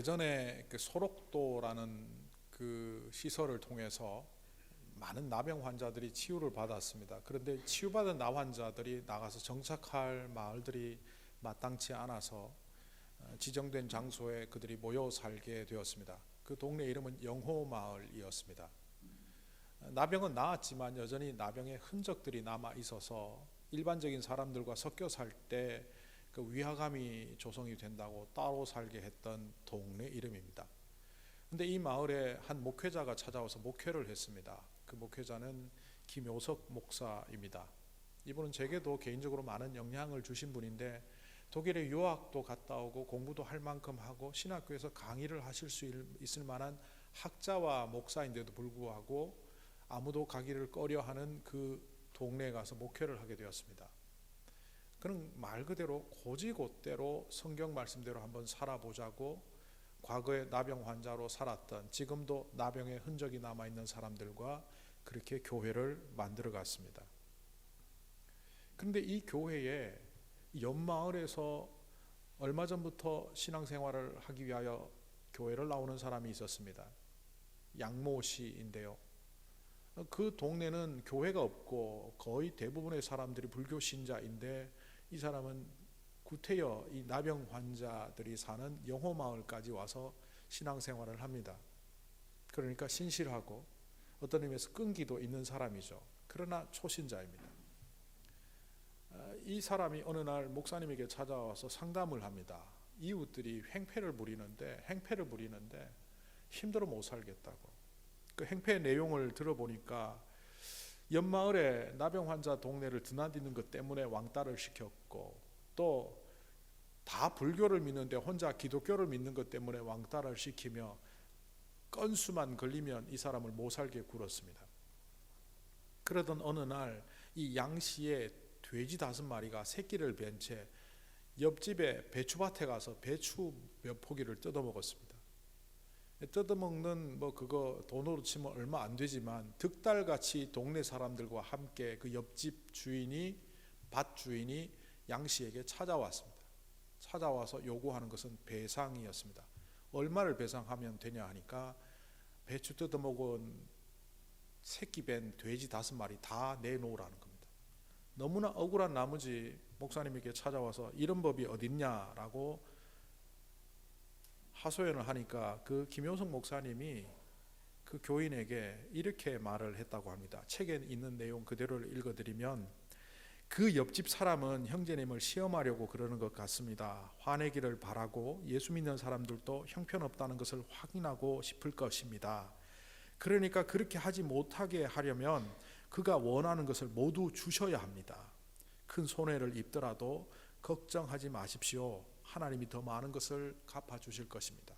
예전에 그 소록도라는 그 시설을 통해서 많은 나병 환자들이 치유를 받았습니다. 그런데 치유받은 나 환자들이 나가서 정착할 마을들이 마땅치 않아서 지정된 장소에 그들이 모여 살게 되었습니다. 그 동네 이름은 영호마을이었습니다. 나병은 나았지만 여전히 나병의 흔적들이 남아 있어서 일반적인 사람들과 섞여 살 때 그 위화감이 조성이 된다고 따로 살게 했던 동네 이름입니다. 근데 이 마을에 한 목회자가 찾아와서 목회를 했습니다. 그 목회자는 김효석 목사입니다. 이분은 제게도 개인적으로 많은 영향을 주신 분인데 독일에 유학도 갔다 오고 공부도 할 만큼 하고 신학교에서 강의를 하실 수 있을 만한 학자와 목사인데도 불구하고 아무도 가기를 꺼려하는 그 동네에 가서 목회를 하게 되었습니다. 그는 말 그대로 고지곳대로 성경 말씀대로 한번 살아보자고 과거에 나병 환자로 살았던, 지금도 나병의 흔적이 남아있는 사람들과 그렇게 교회를 만들어 갔습니다. 그런데 이 교회에 옆마을에서 얼마 전부터 신앙생활을 하기 위하여 교회를 나오는 사람이 있었습니다. 양모 씨인데요. 그 동네는 교회가 없고 거의 대부분의 사람들이 불교 신자인데 이 사람은 구태여 이 나병 환자들이 사는 영호마을까지 와서 신앙생활을 합니다. 그러니까 신실하고 어떤 의미에서 끈기도 있는 사람이죠. 그러나 초신자입니다. 이 사람이 어느 날 목사님에게 찾아와서 상담을 합니다. 이웃들이 행패를 부리는데 힘들어 못 살겠다고. 그 행패의 내용을 들어보니까 옆마을에 나병 환자 동네를 드나드는 것 때문에 왕따를 시켰고, 또 다 불교를 믿는데 혼자 기독교를 믿는 것 때문에 왕따를 시키며 건수만 걸리면 이 사람을 못 살게 굴었습니다. 그러던 어느 날 이 양씨의 돼지 5마리가 새끼를 뵌 채 옆집에 배추밭에 가서 배추 몇 포기를 뜯어먹었습니다. 뜯어먹는 그거 돈으로 치면 얼마 안 되지만 득달같이 동네 사람들과 함께 그 옆집 주인이, 밭 주인이 양씨에게 찾아왔습니다. 찾아와서 요구하는 것은 배상이었습니다. 얼마를 배상하면 되냐 하니까 배추 뜯어먹은 새끼 밴 돼지 5마리 다 내놓으라는 겁니다. 너무나 억울한 나머지 목사님에게 찾아와서 이런 법이 어딨냐라고 하소연을 하니까 그 김효석 목사님이 그 교인에게 이렇게 말을 했다고 합니다. 책에 있는 내용 그대로를 읽어드리면, 그 옆집 사람은 형제님을 시험하려고 그러는 것 같습니다. 화내기를 바라고 예수 믿는 사람들도 형편없다는 것을 확인하고 싶을 것입니다. 그러니까 그렇게 하지 못하게 하려면 그가 원하는 것을 모두 주셔야 합니다. 큰 손해를 입더라도 걱정하지 마십시오. 하나님이 더 많은 것을 갚아주실 것입니다.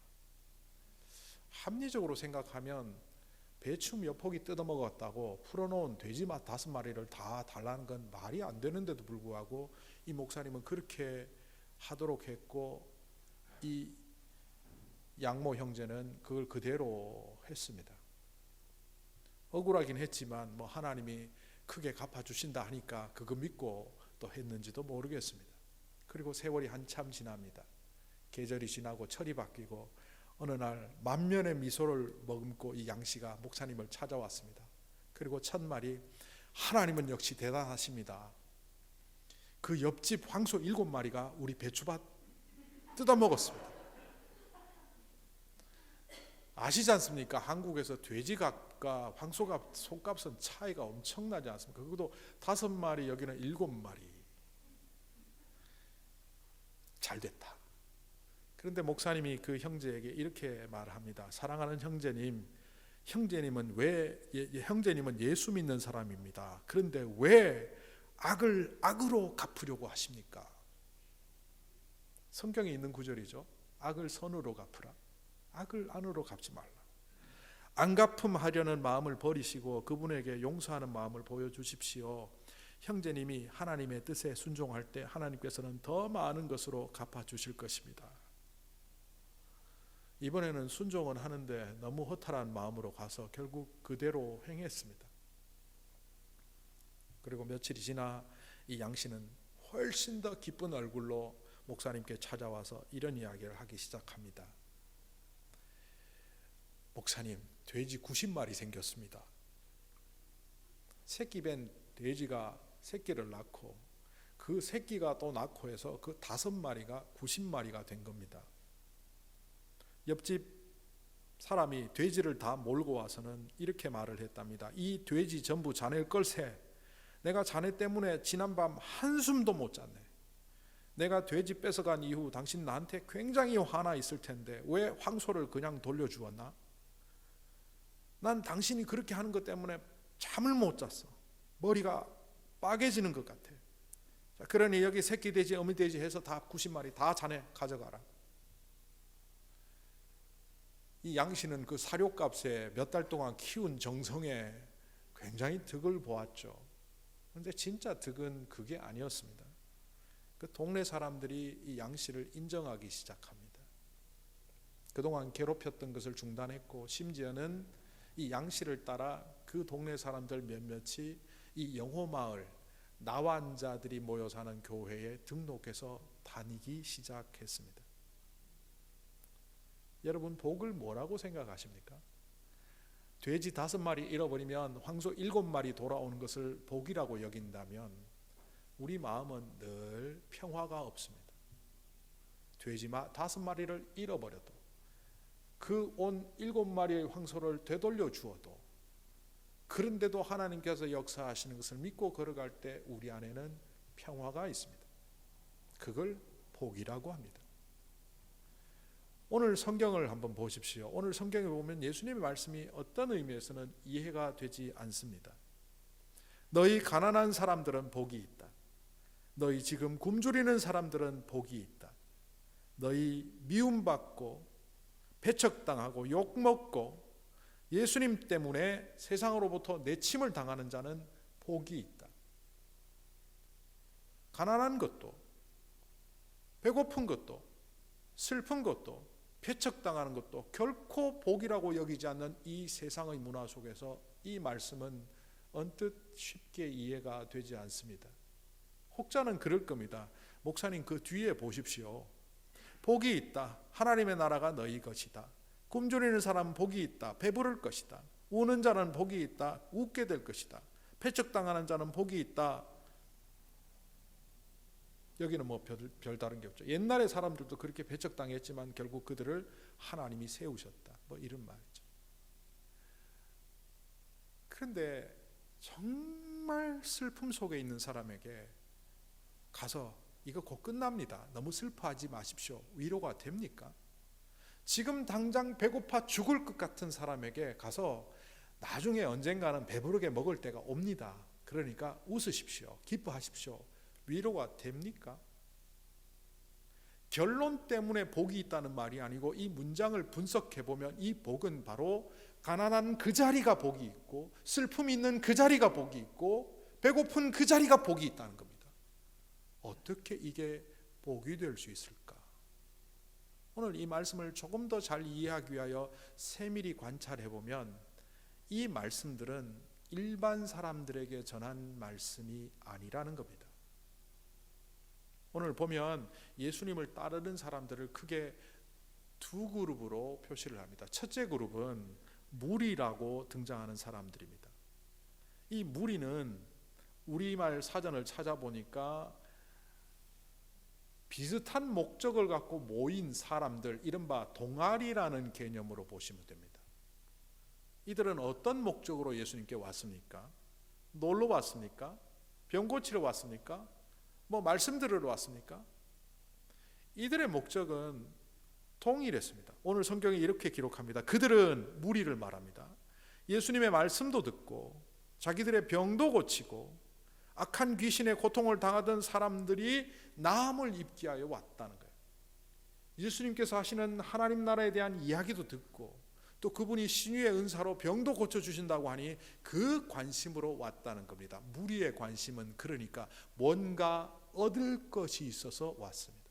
합리적으로 생각하면 배추 몇 포기 뜯어먹었다고 풀어놓은 돼지 5마리를 다 달라는 건 말이 안 되는데도 불구하고 이 목사님은 그렇게 하도록 했고, 이 양모 형제는 그걸 그대로 했습니다. 억울하긴 했지만 하나님이 크게 갚아주신다 하니까 그거 믿고 또 했는지도 모르겠습니다. 그리고 세월이 한참 지납니다. 계절이 지나고 철이 바뀌고 어느 날 만면의 미소를 머금고 이 양씨가 목사님을 찾아왔습니다. 그리고 첫 말이, 하나님은 역시 대단하십니다. 그 옆집 황소 7마리가 우리 배추밭 뜯어먹었습니다. 아시지 않습니까? 한국에서 돼지값과 황소값 속값은 차이가 엄청나지 않습니까? 그것도 5마리, 여기는 7마리. 잘 됐다. 그런데 목사님이 그 형제에게 이렇게 말합니다. 사랑하는 형제님, 형제님은 예수 믿는 사람입니다. 그런데 왜 악을 악으로 갚으려고 하십니까? 성경에 있는 구절이죠. 악을 선으로 갚으라. 악을 안으로 갚지 말라. 안 갚음하려는 마음을 버리시고 그분에게 용서하는 마음을 보여주십시오. 형제님이 하나님의 뜻에 순종할 때 하나님께서는 더 많은 것으로 갚아주실 것입니다. 이번에는 순종은 하는데 너무 허탈한 마음으로 가서 결국 그대로 행했습니다. 그리고 며칠이 지나 이 양씨는 훨씬 더 기쁜 얼굴로 목사님께 찾아와서 이런 이야기를 하기 시작합니다. 목사님, 돼지 90마리 생겼습니다. 새끼 뺀 돼지가 새끼를 낳고 그 새끼가 또 낳고 해서 그 5마리가 90마리가 된 겁니다. 옆집 사람이 돼지를 다 몰고 와서는 이렇게 말을 했답니다. 이 돼지 전부 자네일 걸세. 내가 자네 때문에 지난밤 한숨도 못 잤네. 내가 돼지 뺏어간 이후 당신 나한테 굉장히 화나 있을 텐데 왜 황소를 그냥 돌려주었나? 난 당신이 그렇게 하는 것 때문에 잠을 못 잤어. 머리가 빠개지는 것 같아. 자, 그러니 여기 새끼 돼지, 어미 돼지 해서 다 90마리 다 자네 가져가라. 이 양씨는 그 사료값에 몇 달 동안 키운 정성에 굉장히 득을 보았죠. 그런데 진짜 득은 그게 아니었습니다. 그 동네 사람들이 이 양씨를 인정하기 시작합니다. 그동안 괴롭혔던 것을 중단했고 심지어는 이 양씨를 따라 그 동네 사람들 몇몇이 이 영호마을 나환자들이 모여 사는 교회에 등록해서 다니기 시작했습니다. 여러분, 복을 뭐라고 생각하십니까? 돼지 5마리 잃어버리면 황소 7마리 돌아오는 것을 복이라고 여긴다면 우리 마음은 늘 평화가 없습니다. 돼지 5마리를 잃어버려도 그 온 7마리의 황소를 되돌려 주어도 그런데도 하나님께서 역사하시는 것을 믿고 걸어갈 때 우리 안에는 평화가 있습니다. 그걸 복이라고 합니다. 오늘 성경을 한번 보십시오. 오늘 성경에 보면 예수님의 말씀이 어떤 의미에서는 이해가 되지 않습니다. 너희 가난한 사람들은 복이 있다. 너희 지금 굶주리는 사람들은 복이 있다. 너희 미움받고 배척당하고 욕먹고 예수님 때문에 세상으로부터 내침을 당하는 자는 복이 있다. 가난한 것도 배고픈 것도 슬픈 것도 배척당하는 것도 결코 복이라고 여기지 않는 이 세상의 문화 속에서 이 말씀은 언뜻 쉽게 이해가 되지 않습니다. 혹자는 그럴 겁니다. 목사님, 그 뒤에 보십시오. 복이 있다. 하나님의 나라가 너희 것이다. 굶주리는 사람은 복이 있다. 배부를 것이다. 우는 자는 복이 있다. 웃게 될 것이다. 배척당하는 자는 복이 있다. 여기는 뭐 별다른 게 없죠. 옛날에 사람들도 그렇게 배척당했지만 결국 그들을 하나님이 세우셨다. 뭐 이런 말이죠. 그런데 정말 슬픔 속에 있는 사람에게 가서 이거 곧 끝납니다. 너무 슬퍼하지 마십시오. 위로가 됩니까? 지금 당장 배고파 죽을 것 같은 사람에게 가서 나중에 언젠가는 배부르게 먹을 때가 옵니다. 그러니까 웃으십시오. 기뻐하십시오. 위로가 됩니까? 결론 때문에 복이 있다는 말이 아니고 이 문장을 분석해 보면 이 복은 바로 가난한 그 자리가 복이 있고 슬픔이 있는 그 자리가 복이 있고 배고픈 그 자리가 복이 있다는 겁니다. 어떻게 이게 복이 될 수 있을까? 오늘 이 말씀을 조금 더 잘 이해하기 위하여 세밀히 관찰해 보면 이 말씀들은 일반 사람들에게 전한 말씀이 아니라는 겁니다. 오늘 보면 예수님을 따르는 사람들을 크게 두 그룹으로 표시를 합니다. 첫째 그룹은 무리라고 등장하는 사람들입니다. 이 무리는 우리말 사전을 찾아보니까 비슷한 목적을 갖고 모인 사람들, 이른바 동아리라는 개념으로 보시면 됩니다. 이들은 어떤 목적으로 예수님께 왔습니까? 놀러 왔습니까? 병 고치러 왔습니까? 뭐 말씀 들으러 왔습니까? 이들의 목적은 동일했습니다. 오늘 성경이 이렇게 기록합니다. 그들은 무리를 말합니다. 예수님의 말씀도 듣고 자기들의 병도 고치고 악한 귀신의 고통을 당하던 사람들이 나음을 입게 하여 왔다는 거예요. 예수님께서 하시는 하나님 나라에 대한 이야기도 듣고 또 그분이 신유의 은사로 병도 고쳐주신다고 하니 그 관심으로 왔다는 겁니다. 무리의 관심은 그러니까 뭔가 얻을 것이 있어서 왔습니다.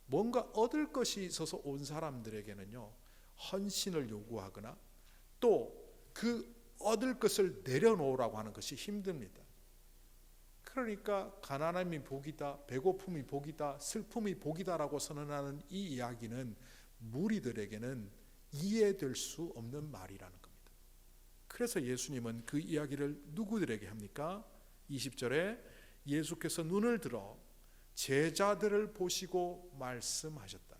뭔가 얻을 것이 있어서 온 사람들에게는요, 헌신을 요구하거나 또 그 얻을 것을 내려놓으라고 하는 것이 힘듭니다. 그러니까 가난함이 복이다, 배고픔이 복이다, 슬픔이 복이다라고 선언하는 이 이야기는 무리들에게는 이해될 수 없는 말이라는 겁니다. 그래서 예수님은 그 이야기를 누구들에게 합니까? 20절에 예수께서 눈을 들어 제자들을 보시고 말씀하셨다.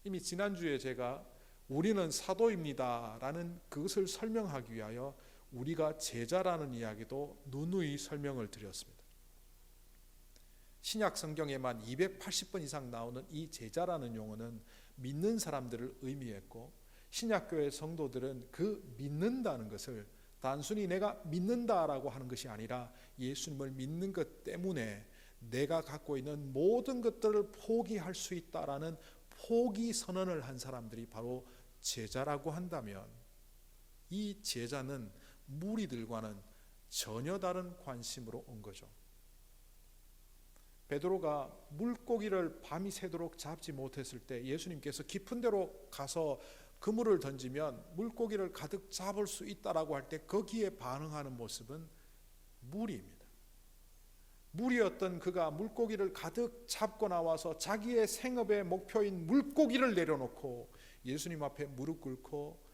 이미 지난주에 제가 우리는 사도입니다 라는 그것을 설명하기 위하여 우리가 제자라는 이야기도 누누이 설명을 드렸습니다. 신약 성경에만 280번 이상 나오는 이 제자라는 용어는 믿는 사람들을 의미했고, 신약교회 성도들은 그 믿는다는 것을 단순히 내가 믿는다라고 하는 것이 아니라 예수님을 믿는 것 때문에 내가 갖고 있는 모든 것들을 포기할 수 있다라는 포기 선언을 한 사람들이 바로 제자라고 한다면, 이 제자는 무리들과는 전혀 다른 관심으로 온 거죠. 베드로가 물고기를 밤이 새도록 잡지 못했을 때 예수님께서 깊은 데로 가서 그물을 던지면 물고기를 가득 잡을 수 있다라고 할 때 거기에 반응하는 모습은 무리입니다. 무리였던 그가 물고기를 가득 잡고 나와서 자기의 생업의 목표인 물고기를 내려놓고 예수님 앞에 무릎 꿇고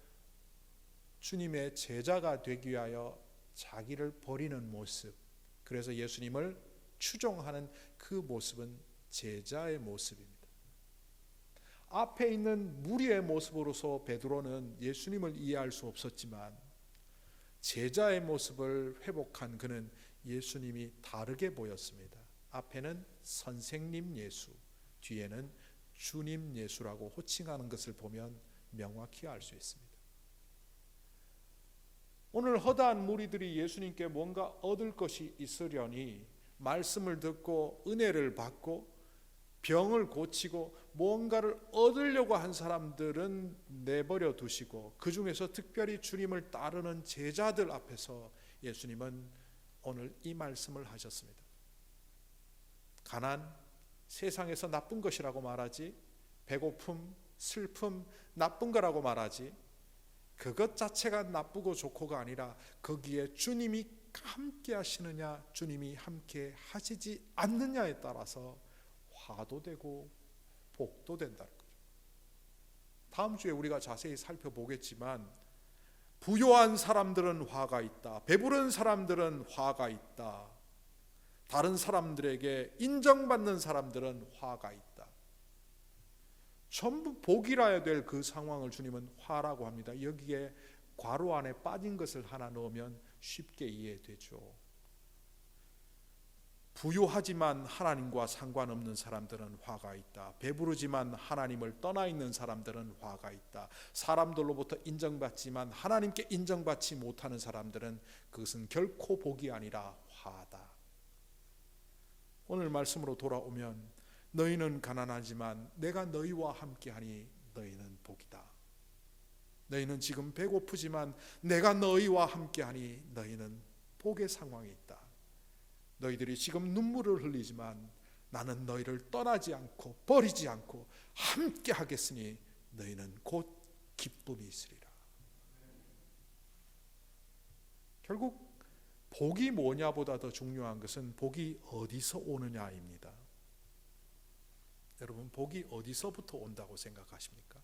주님의 제자가 되기 위하여 자기를 버리는 모습, 그래서 예수님을 추종하는 그 모습은 제자의 모습입니다. 앞에 있는 무리의 모습으로서 베드로는 예수님을 이해할 수 없었지만 제자의 모습을 회복한 그는 예수님이 다르게 보였습니다. 앞에는 선생님 예수, 뒤에는 주님 예수라고 호칭하는 것을 보면 명확히 알 수 있습니다. 오늘 허다한 무리들이 예수님께 뭔가 얻을 것이 있으려니 말씀을 듣고 은혜를 받고 병을 고치고 뭔가를 얻으려고 한 사람들은 내버려 두시고, 그 중에서 특별히 주님을 따르는 제자들 앞에서 예수님은 오늘 이 말씀을 하셨습니다. 가난, 세상에서 나쁜 것이라고 말하지, 배고픔, 슬픔, 나쁜 거라고 말하지, 그것 자체가 나쁘고 좋고가 아니라 거기에 주님이 함께 하시느냐, 주님이 함께 하시지 않느냐에 따라서 화도 되고 복도 된다는 거죠. 다음 주에 우리가 자세히 살펴보겠지만, 부요한 사람들은 화가 있다, 배부른 사람들은 화가 있다, 다른 사람들에게 인정받는 사람들은 화가 있다. 전부 복이라야 될 그 상황을 주님은 화라고 합니다. 여기에 괄호 안에 빠진 것을 하나 넣으면 쉽게 이해되죠. 부유하지만 하나님과 상관없는 사람들은 화가 있다. 배부르지만 하나님을 떠나 있는 사람들은 화가 있다. 사람들로부터 인정받지만 하나님께 인정받지 못하는 사람들은 그것은 결코 복이 아니라 화다. 오늘 말씀으로 돌아오면, 너희는 가난하지만 내가 너희와 함께하니 너희는 복이다. 너희는 지금 배고프지만 내가 너희와 함께하니 너희는 복의 상황에 있다. 너희들이 지금 눈물을 흘리지만 나는 너희를 떠나지 않고 버리지 않고 함께 하겠으니 너희는 곧 기쁨이 있으리라. 결국 복이 뭐냐보다 더 중요한 것은 복이 어디서 오느냐입니다. 여러분, 복이 어디서부터 온다고 생각하십니까?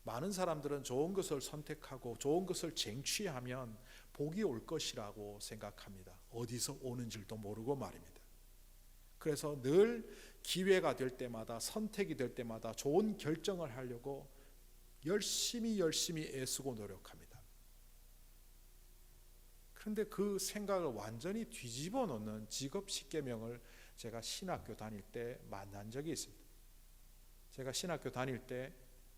많은 사람들은 좋은 것을 선택하고 좋은 것을 쟁취하면 복이 올 것이라고 생각합니다. 어디서 오는지도 모르고 말입니다. 그래서 늘 기회가 될 때마다, 선택이 될 때마다 좋은 결정을 하려고 열심히 애쓰고 노력합니다. 그런데 그 생각을 완전히 뒤집어 놓는 직업 십계명을 제가 신학교 다닐 때 만난 적이 있습니다. 제가 신학교 다닐 때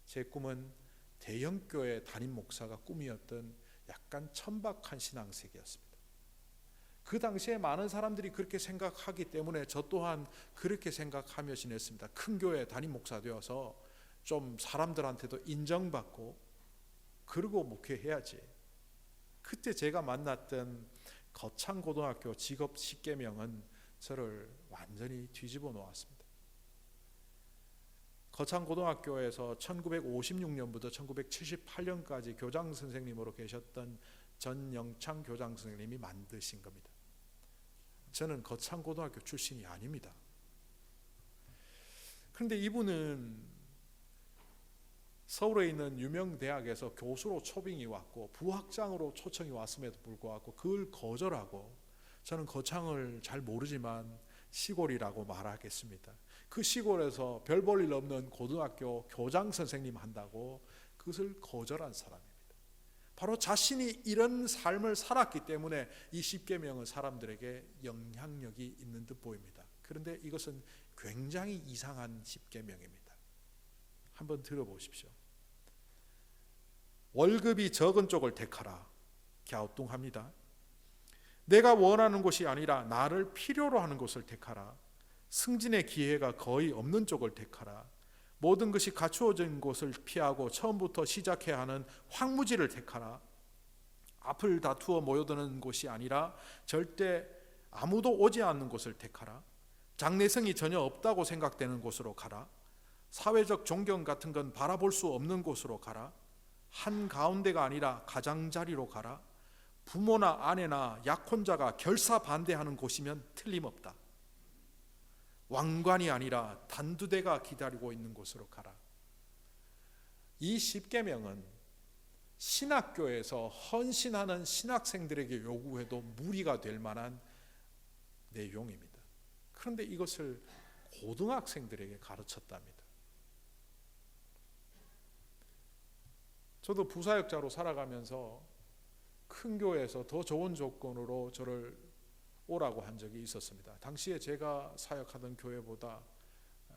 제 꿈은 대형교회 담임 목사가 꿈이었던 약간 천박한 신앙생활이었습니다. 그 당시에 많은 사람들이 그렇게 생각하기 때문에 저 또한 그렇게 생각하며 지냈습니다. 큰 교회 담임 목사 되어서 좀 사람들한테도 인정받고 그러고 목회해야지. 그때 제가 만났던 거창고등학교 직업 십계명은 저를 완전히 뒤집어 놓았습니다. 거창고등학교에서 1956년부터 1978년까지 교장 선생님으로 계셨던 전영창 교장 선생님이 만드신 겁니다. 저는 거창고등학교 출신이 아닙니다. 그런데 이분은 서울에 있는 유명 대학에서 교수로 초빙이 왔고 부학장으로 초청이 왔음에도 불구하고 그걸 거절하고, 저는 거창을 잘 모르지만 시골이라고 말하겠습니다. 그 시골에서 별 볼 일 없는 고등학교 교장 선생님 한다고 그것을 거절한 사람입니다. 바로 자신이 이런 삶을 살았기 때문에 이 십계명은 사람들에게 영향력이 있는 듯 보입니다. 그런데 이것은 굉장히 이상한 십계명입니다. 한번 들어보십시오. 월급이 적은 쪽을 택하라. 갸우뚱합니다. 내가 원하는 곳이 아니라 나를 필요로 하는 곳을 택하라. 승진의 기회가 거의 없는 쪽을 택하라. 모든 것이 갖추어진 곳을 피하고 처음부터 시작해야 하는 황무지를 택하라. 앞을 다투어 모여드는 곳이 아니라 절대 아무도 오지 않는 곳을 택하라. 장래성이 전혀 없다고 생각되는 곳으로 가라. 사회적 존경 같은 건 바라볼 수 없는 곳으로 가라. 한가운데가 아니라 가장자리로 가라. 부모나 아내나 약혼자가 결사 반대하는 곳이면 틀림없다. 왕관이 아니라 단두대가 기다리고 있는 곳으로 가라. 이 십계명은 신학교에서 헌신하는 신학생들에게 요구해도 무리가 될 만한 내용입니다. 그런데 이것을 고등학생들에게 가르쳤답니다. 저도 부사역자로 살아가면서 큰 교회에서 더 좋은 조건으로 저를 오라고 한 적이 있었습니다. 당시에 제가 사역하던 교회보다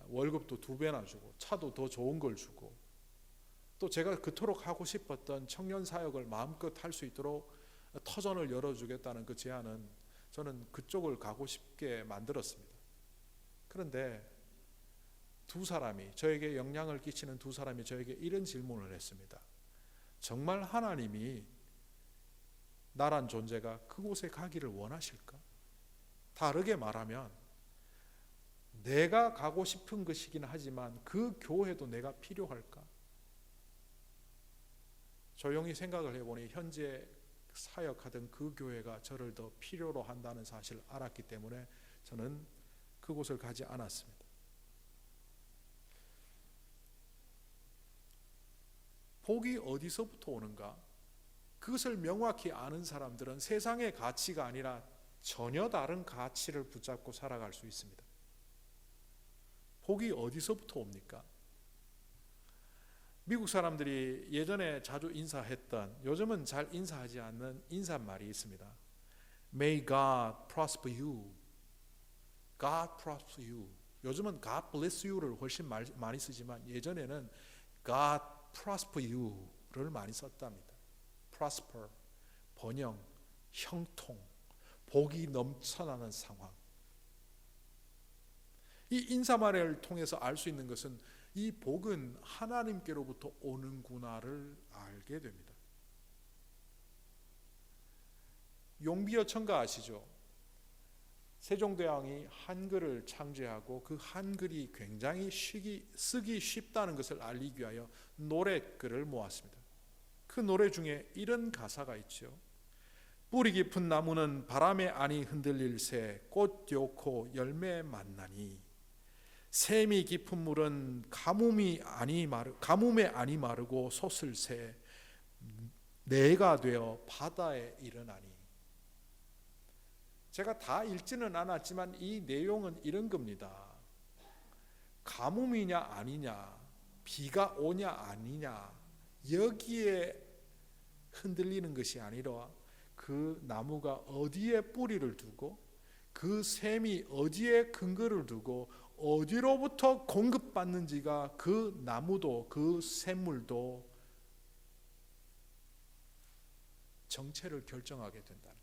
월급도 2배나 주고 차도 더 좋은 걸 주고, 또 제가 그토록 하고 싶었던 청년 사역을 마음껏 할 수 있도록 터전을 열어주겠다는 그 제안은 저는 그쪽을 가고 싶게 만들었습니다. 그런데 저에게 영향을 끼치는 두 사람이 저에게 이런 질문을 했습니다. 정말 하나님이 나란 존재가 그곳에 가기를 원하실까? 다르게 말하면 내가 가고 싶은 것이긴 하지만 그 교회도 내가 필요할까? 조용히 생각을 해보니 현재 사역하던 그 교회가 저를 더 필요로 한다는 사실을 알았기 때문에 저는 그곳을 가지 않았습니다. 복이 어디서부터 오는가? 그것을 명확히 아는 사람들은 세상의 가치가 아니라 전혀 다른 가치를 붙잡고 살아갈 수 있습니다. 복이 어디서부터 옵니까? 미국 사람들이 예전에 자주 인사했던, 요즘은 잘 인사하지 않는 인사말이 있습니다. May God prosper you. God prosper you. 요즘은 God bless you를 훨씬 많이 쓰지만 예전에는 God prosper you를 많이 썼답니다. prosper, 번영, 형통, 복이 넘쳐나는 상황. 이 인사말을 통해서 알 수 있는 것은 이 복은 하나님께로부터 오는구나를 알게 됩니다. 용비어 청가 아시죠? 세종대왕이 한글을 창제하고 그 한글이 굉장히 쓰기 쉽다는 것을 알리기 위하여 노래글을 모았습니다. 그 노래 중에 이런 가사가 있죠. 뿌리 깊은 나무는 바람에 아니 흔들릴새 꽃 좋고 열매 만나니 샘이 깊은 물은 가뭄에 아니 마르고 솟을새 내가 되어 바다에 일어나니. 제가 다 읽지는 않았지만 이 내용은 이런 겁니다. 가뭄이냐 아니냐, 비가 오냐 아니냐, 여기에 흔들리는 것이 아니라 그 나무가 어디에 뿌리를 두고 그 샘이 어디에 근거를 두고 어디로부터 공급받는지가 그 나무도 그 샘물도 정체를 결정하게 된다는 겁니다.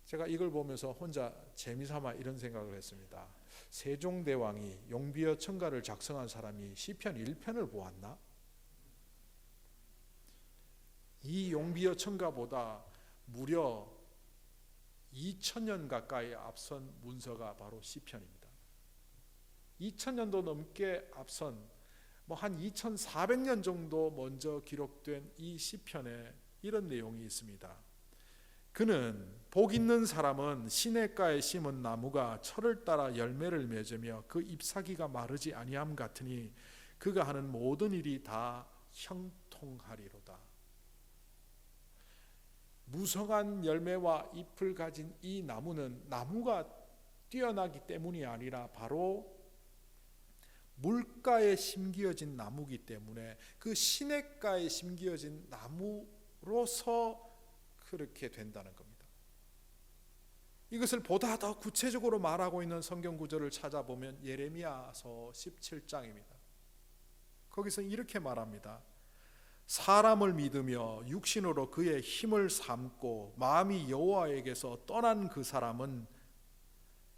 제가 이걸 보면서 혼자 재미삼아 이런 생각을 했습니다. 세종대왕이 용비어 청가를 작성한 사람이 시편 1편을 보았나? 이 용비어 청가보다 무려 2000년 가까이 앞선 문서가 바로 시편입니다. 2000년도 넘게 앞선 한 2400년 정도 먼저 기록된 이 시편에 이런 내용이 있습니다. 그는 복 있는 사람은 시냇가에 심은 나무가 철을 따라 열매를 맺으며 그 잎사귀가 마르지 아니함 같으니 그가 하는 모든 일이 다 형통하리로다. 무성한 열매와 잎을 가진 이 나무는 나무가 뛰어나기 때문이 아니라 바로 물가에 심기어진 나무기 때문에 그 시냇가에 심기어진 나무로서 그렇게 된다는 겁니다. 이것을 보다 더 구체적으로 말하고 있는 성경 구절을 찾아보면 예레미야서 17장입니다. 거기서 이렇게 말합니다. 사람을 믿으며 육신으로 그의 힘을 삼고 마음이 여호와에게서 떠난 그 사람은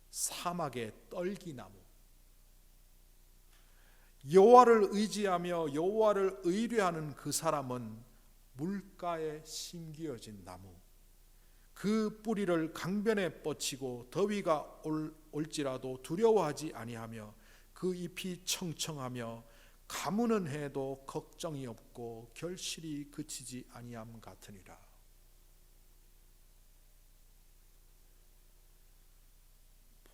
사막의 떨기나무, 여호와를 의지하며 여호와를 의뢰하는 그 사람은 물가에 심기어진 나무, 그 뿌리를 강변에 뻗치고 더위가 올지라도 두려워하지 아니하며 그 잎이 청청하며 가무는 해도 걱정이 없고 결실이 그치지 아니함 같으니라.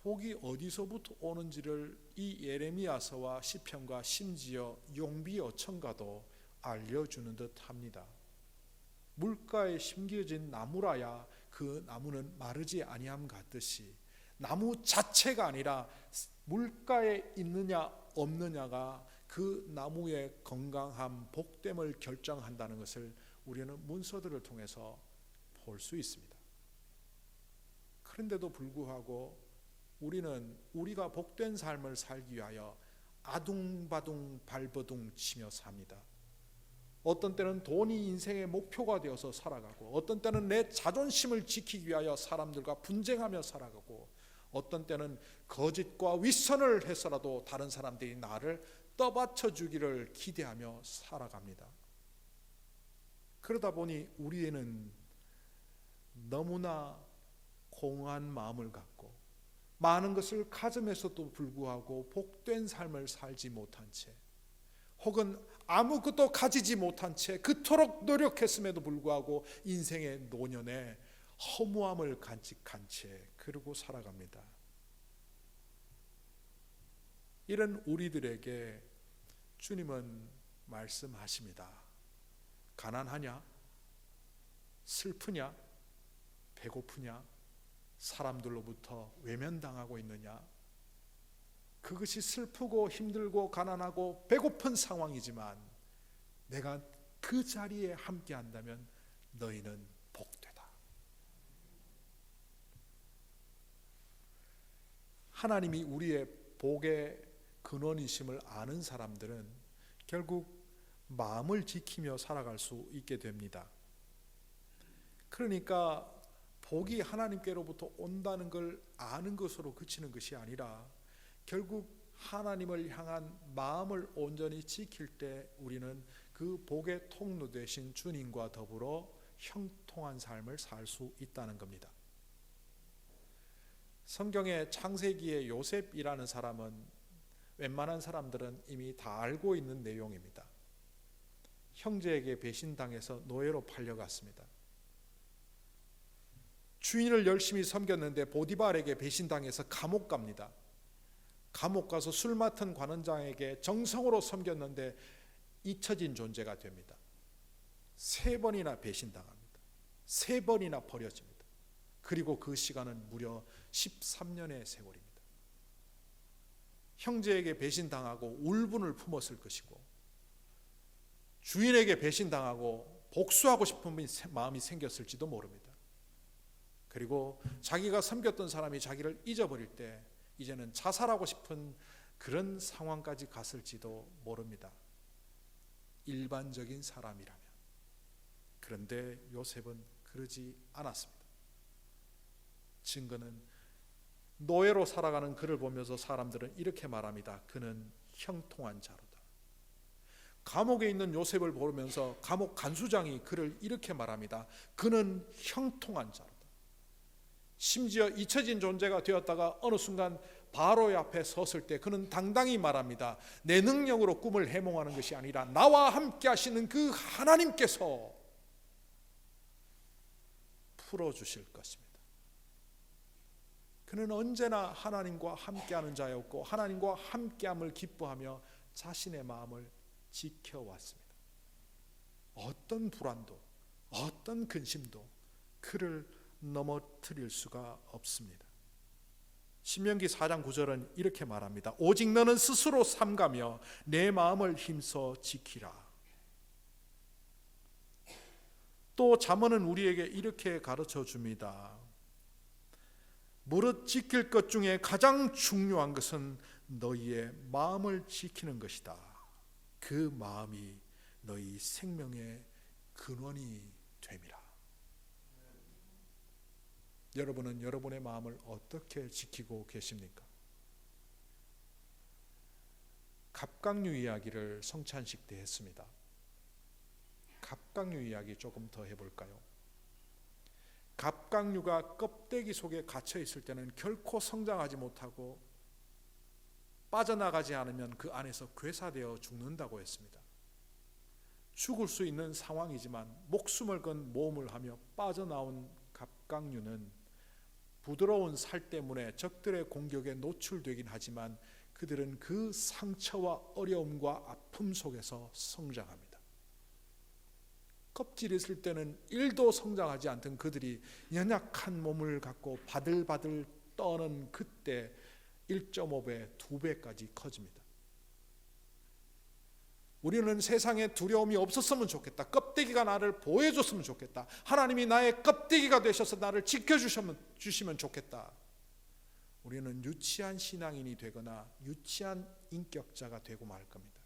복이 어디서부터 오는지를 이 예레미야서와 시편과 심지어 용비어천가도 알려주는 듯합니다. 물가에 심겨진 나무라야 그 나무는 마르지 아니함 같듯이 나무 자체가 아니라 물가에 있느냐 없느냐가 그 나무의 건강함, 복됨을 결정한다는 것을 우리는 문서들을 통해서 볼 수 있습니다. 그런데도 불구하고 우리는 우리가 복된 삶을 살기 위하여 아둥바둥 발버둥 치며 삽니다. 어떤 때는 돈이 인생의 목표가 되어서 살아가고, 어떤 때는 내 자존심을 지키기 위하여 사람들과 분쟁하며 살아가고, 어떤 때는 거짓과 윗선을 해서라도 다른 사람들이 나를 떠받쳐 주기를 기대하며 살아갑니다. 그러다 보니 우리에는 너무나 공허한 마음을 갖고 많은 것을 가짐에서도 불구하고 복된 삶을 살지 못한 채, 혹은 아무것도 가지지 못한 채 그토록 노력했음에도 불구하고 인생의 노년에 허무함을 간직한 채 그러고 살아갑니다. 이런 우리들에게 주님은 말씀하십니다. 가난하냐? 슬프냐? 배고프냐? 사람들로부터 외면당하고 있느냐? 그것이 슬프고 힘들고 가난하고 배고픈 상황이지만 내가 그 자리에 함께 한다면 너희는 복되다. 하나님이 우리의 복의 근원이심을 아는 사람들은 결국 마음을 지키며 살아갈 수 있게 됩니다. 그러니까 복이 하나님께로부터 온다는 걸 아는 것으로 그치는 것이 아니라 결국 하나님을 향한 마음을 온전히 지킬 때 우리는 그 복의 통로 되신 주님과 더불어 형통한 삶을 살 수 있다는 겁니다. 성경의 창세기의 요셉이라는 사람은 웬만한 사람들은 이미 다 알고 있는 내용입니다. 형제에게 배신당해서 노예로 팔려갔습니다. 주인을 열심히 섬겼는데 보디발에게 배신당해서 감옥 갑니다. 감옥 가서 술 맡은 관원장에게 정성으로 섬겼는데 잊혀진 존재가 됩니다. 3번이나 배신당합니다. 3번이나 버려집니다. 그리고 그 시간은 무려 13년의 세월입니다. 형제에게 배신당하고 울분을 품었을 것이고, 주인에게 배신당하고 복수하고 싶은 마음이 생겼을지도 모릅니다. 그리고 자기가 섬겼던 사람이 자기를 잊어버릴 때 이제는 자살하고 싶은 그런 상황까지 갔을지도 모릅니다. 일반적인 사람이라면. 그런데 요셉은 그러지 않았습니다. 증거는 노예로 살아가는 그를 보면서 사람들은 이렇게 말합니다. 그는 형통한 자로다. 감옥에 있는 요셉을 보면서 감옥 간수장이 그를 이렇게 말합니다. 그는 형통한 자로다. 심지어 잊혀진 존재가 되었다가 어느 순간 바로의 앞에 섰을 때 그는 당당히 말합니다. 내 능력으로 꿈을 해몽하는 것이 아니라 나와 함께 하시는 그 하나님께서 풀어주실 것입니다. 그는 언제나 하나님과 함께하는 자였고 하나님과 함께함을 기뻐하며 자신의 마음을 지켜왔습니다. 어떤 불안도 어떤 근심도 그를 넘어뜨릴 수가 없습니다. 신명기 4장 9절은 이렇게 말합니다. 오직 너는 스스로 삼가며 내 마음을 힘써 지키라. 또 잠언은 우리에게 이렇게 가르쳐 줍니다. 무릇 지킬 것 중에 가장 중요한 것은 너희의 마음을 지키는 것이다. 그 마음이 너희 생명의 근원이 됨이라. 여러분은 여러분의 마음을 어떻게 지키고 계십니까? 갑각류 이야기를 성찬식 때 했습니다. 갑각류 이야기 조금 더 해볼까요? 갑각류가 껍데기 속에 갇혀 있을 때는 결코 성장하지 못하고 빠져나가지 않으면 그 안에서 괴사되어 죽는다고 했습니다. 죽을 수 있는 상황이지만 목숨을 건 모험을 하며 빠져나온 갑각류는 부드러운 살 때문에 적들의 공격에 노출되긴 하지만 그들은 그 상처와 어려움과 아픔 속에서 성장합니다. 껍질이 있을 때는 1도 성장하지 않던 그들이 연약한 몸을 갖고 바들바들 떠는 그때 1.5배, 2배까지 커집니다. 우리는 세상에 두려움이 없었으면 좋겠다. 껍데기가 나를 보호해줬으면 좋겠다. 하나님이 나의 껍데기가 되셔서 나를 지켜주시면 좋겠다. 우리는 유치한 신앙인이 되거나 유치한 인격자가 되고 말 겁니다.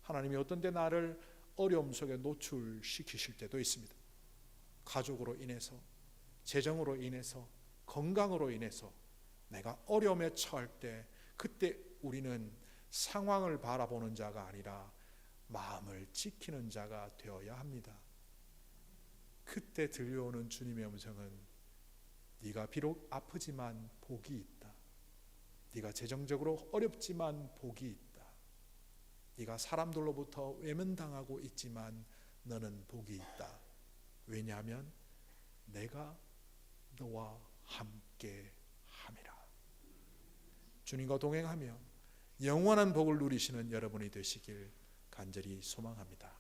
하나님이 어떤 때 나를 어려움 속에 노출시키실 때도 있습니다. 가족으로 인해서, 재정으로 인해서, 건강으로 인해서 내가 어려움에 처할 때 그때 우리는 상황을 바라보는 자가 아니라 마음을 지키는 자가 되어야 합니다. 그때 들려오는 주님의 음성은 네가 비록 아프지만 복이 있다. 네가 재정적으로 어렵지만 복이 있다. 네가 사람들로부터 외면당하고 있지만 너는 복이 있다. 왜냐하면 내가 너와 함께 함이라. 주님과 동행하며 영원한 복을 누리시는 여러분이 되시길 간절히 소망합니다.